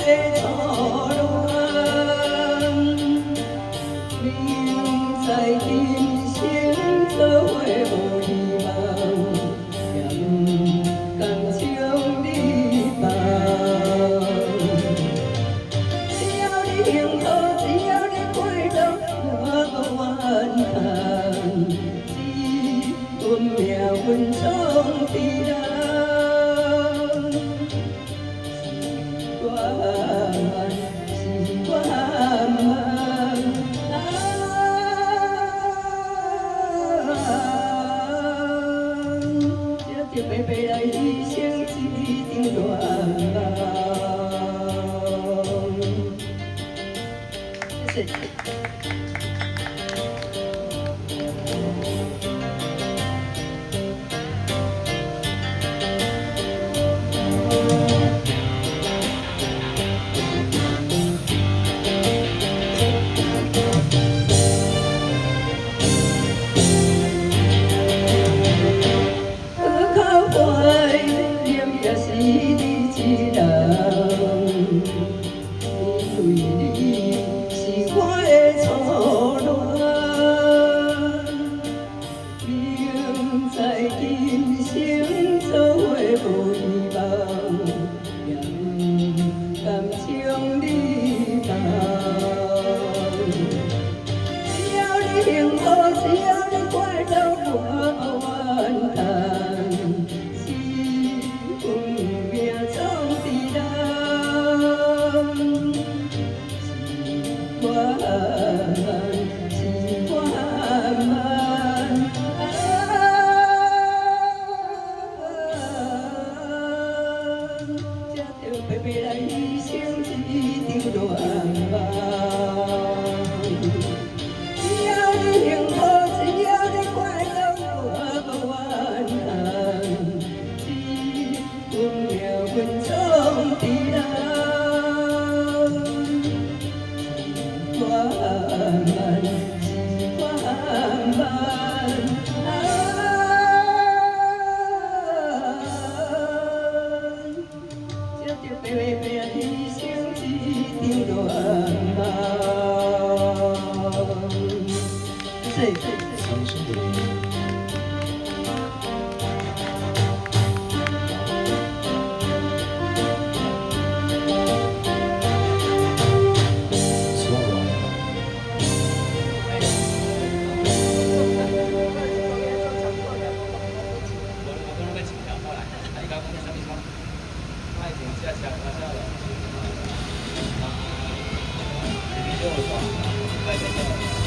的错乱，明知今生做伙无希望，也不甘将你放。只要你幸福，只要你快乐，我无怨叹。只阮命运总伫人。 白白来牺牲一场愿望。谢谢。今生做伙无希望，也不甘将你放。只要你幸福，只要你快乐，我无怨叹。是运命总伫人，是我慢。 白白来牺牲一场愿望。只要你幸福，只要你快乐，我无怨叹。只阮命运总伫人，是我慢，是我慢。 白白牺牲一场愿望。谢谢。掌声鼓励。希望我。爱情下下下了，啊，你给我说，快点。